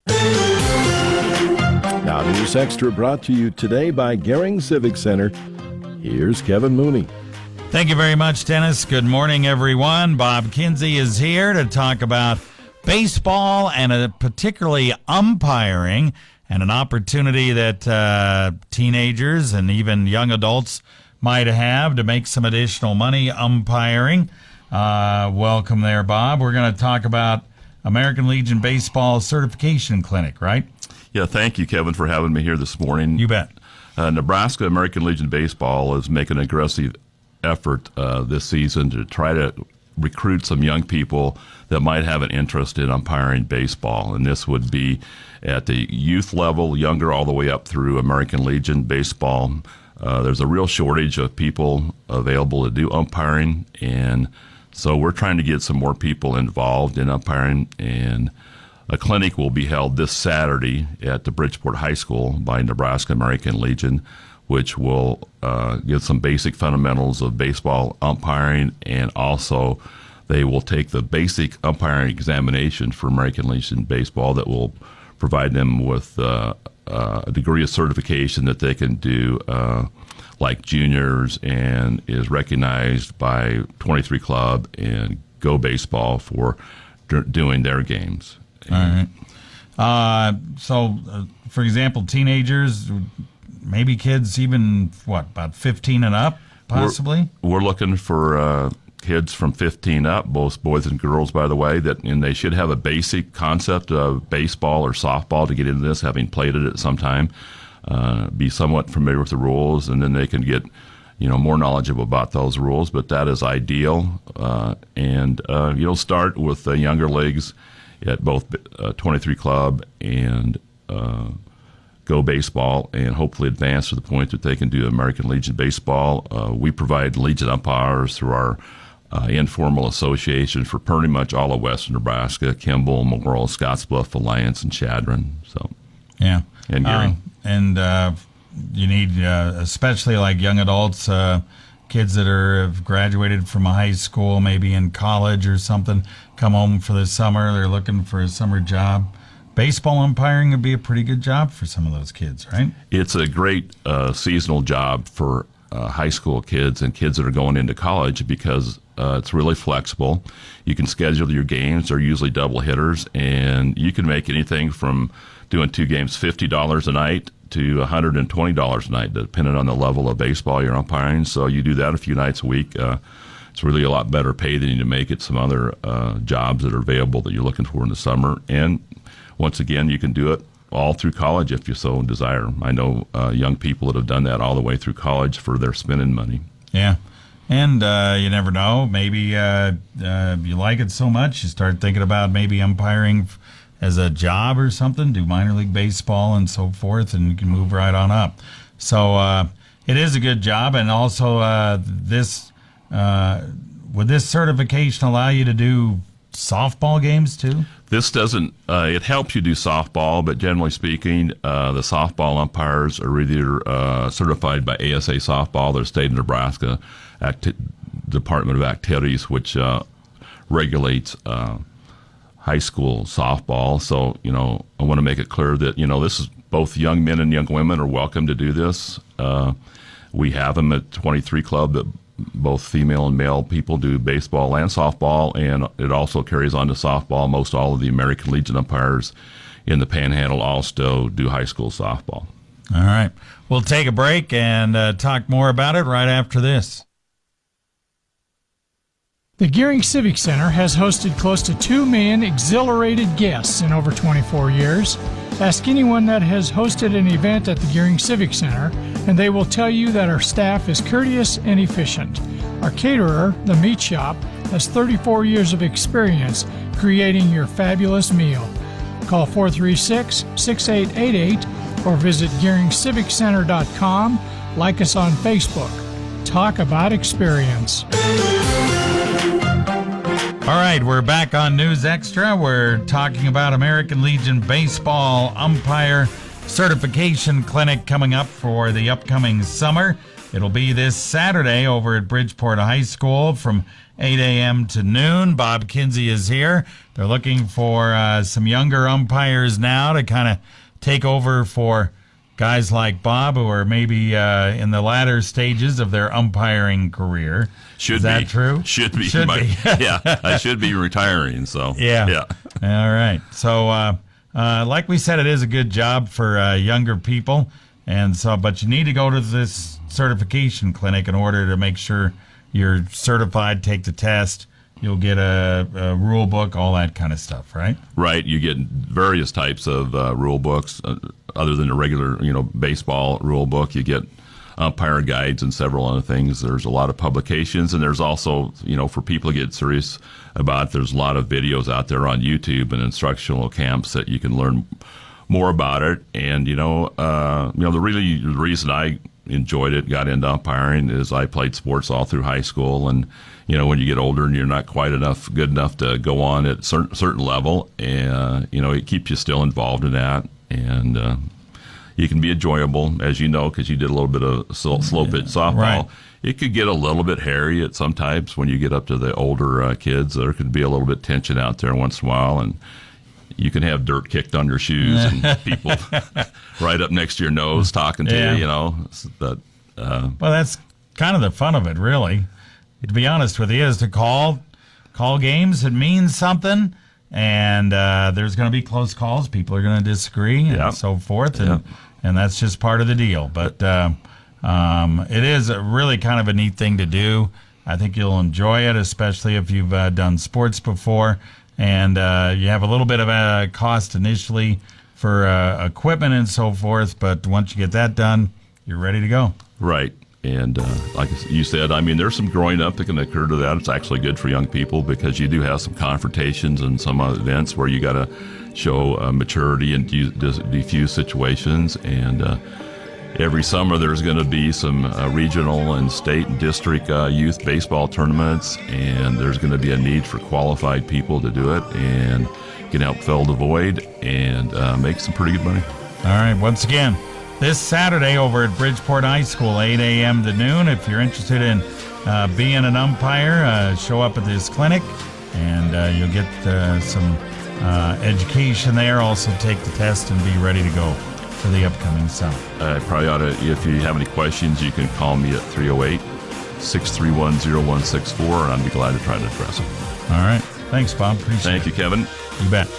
Now, News Extra brought to you today by Gering Civic Center. Here's Kevin Mooney. Thank you very much, Dennis. Good morning, everyone. Bob Kinsey is here to talk about baseball and particularly umpiring, and an opportunity that teenagers and even young adults might have to make some additional money umpiring. Welcome there, Bob. We're going to talk about American Legion Baseball Certification Clinic, right? Yeah, thank you, Kevin, for having me here this morning. You bet. Nebraska American Legion Baseball is making an aggressive effort this season to try to recruit some young people that might have an interest in umpiring baseball. And this would be at the youth level, younger, all the way up through American Legion Baseball. There's a real shortage of people available to do umpiring, and so we're trying to get some more people involved in umpiring. And a clinic will be held this Saturday at the Bridgeport High School by Nebraska American Legion, which will give some basic fundamentals of baseball umpiring, and also they will take the basic umpiring examination for American Legion Baseball that will provide them with a degree of certification that they can do like juniors, and is recognized by 23 Club and Go Baseball for doing their games. All right. So, for example, teenagers, maybe kids even, about 15 and up, possibly? We're looking for kids from 15 up, both boys and girls, by the way, and they should have a basic concept of baseball or softball to get into this, having played it at some time, be somewhat familiar with the rules, and then they can get more knowledgeable about those rules. But that is ideal. And you'll start with the younger leagues at both 23 Club and Go Baseball, and hopefully advance to the point that they can do American Legion Baseball. We provide Legion umpires through our informal association for pretty much all of western Nebraska: Kimball, Morrill, Scottsbluff, Alliance, and Chadron. So, yeah, and Gering. You need, especially like young adults, kids that have graduated from a high school, maybe in college or something, come home for the summer. They're looking for a summer job. Baseball umpiring would be a pretty good job for some of those kids, right? It's a great seasonal job for high school kids and kids that are going into college, because it's really flexible. You can schedule your games. They're usually double hitters, and you can make anything from doing 2 games $50 a night to $120 a night, depending on the level of baseball you're umpiring. So you do that a few nights a week. It's really a lot better pay than you make at some other jobs that are available that you're looking for in the summer. And once again, you can do it all through college if you so desire. I know young people that have done that all the way through college for their spending money. Yeah. And you never know. Maybe you like it so much, you start thinking about maybe umpiring as a job or something, do minor league baseball and so forth, and you can move right on up. So it is a good job. And also would this certification allow you to do softball games too? This doesn't, it helps you do softball, but generally speaking, the softball umpires are either certified by ASA Softball, the state of Nebraska Department of Activities, which regulates high school softball. So, I want to make it clear that, this is both young men and young women are welcome to do this. We have them at 23 Club that both female and male people do baseball and softball, and it also carries on to softball. Most all of the American Legion umpires in the Panhandle also do high school softball. All right. We'll take a break and talk more about it right after this. The Gering Civic Center has hosted close to 2 million exhilarated guests in over 24 years. Ask anyone that has hosted an event at the Gering Civic Center, and they will tell you that our staff is courteous and efficient. Our caterer, The Meat Shop, has 34 years of experience creating your fabulous meal. Call 436-6888 or visit GeringCivicCenter.com. Like us on Facebook. Talk about experience. All right, we're back on News Extra. We're talking about American Legion Baseball Umpire Certification Clinic coming up for the upcoming summer. It'll be this Saturday over at Bridgeport High School from 8 a.m. to noon. Bob Kinsey is here. They're looking for some younger umpires now to kind of take over for guys like Bob who are maybe in the latter stages of their umpiring career. Is that true? Should be. Yeah, I should be retiring. So yeah. All right. So like we said, it is a good job for younger people, and so but you need to go to this certification clinic in order to make sure you're certified. Take the test. You'll get a rule book, all that kind of stuff, right? Right. You get various types of rule books. Other than the regular, baseball rule book, you get umpire guides and several other things. There's a lot of publications, and there's also, for people to get serious about, there's a lot of videos out there on YouTube and instructional camps that you can learn more about it. And, the reason I enjoyed it, got into umpiring, is I played sports all through high school. And, when you get older and you're not quite good enough to go on at a certain level, and, it keeps you still involved in that. And you can be enjoyable, as you know, because you did a little bit of slow pitch softball. Right. It could get a little bit hairy at sometimes when you get up to the older kids. There could be a little bit tension out there once in a while, and you can have dirt kicked on your shoes and people right up next to your nose talking to you, But, well, that's kind of the fun of it, really. To be honest with you, is to call games. It means something. And there's going to be close calls. People are going to disagree and so forth, and that's just part of the deal. But it is a really kind of a neat thing to do. I think you'll enjoy it, especially if you've done sports before. And you have a little bit of a cost initially for equipment and so forth, but once you get that done, you're ready to go. Right. And like you said, there's some growing up that can occur to that. It's actually good for young people because you do have some confrontations and some events where you got to show maturity and defuse situations. And every summer there's going to be some regional and state and district youth baseball tournaments, and there's going to be a need for qualified people to do it and can help fill the void and make some pretty good money. All right, once again, this Saturday over at Bridgeport High School, 8 a.m. to noon. If you're interested in being an umpire, show up at this clinic, and you'll get some education there. Also take the test and be ready to go for the upcoming summer. Probably ought to, if you have any questions, you can call me at 308-631-0164, and I'd be glad to try to address them. All right. Thanks, Bob. Appreciate it. Thank you, Kevin. You bet.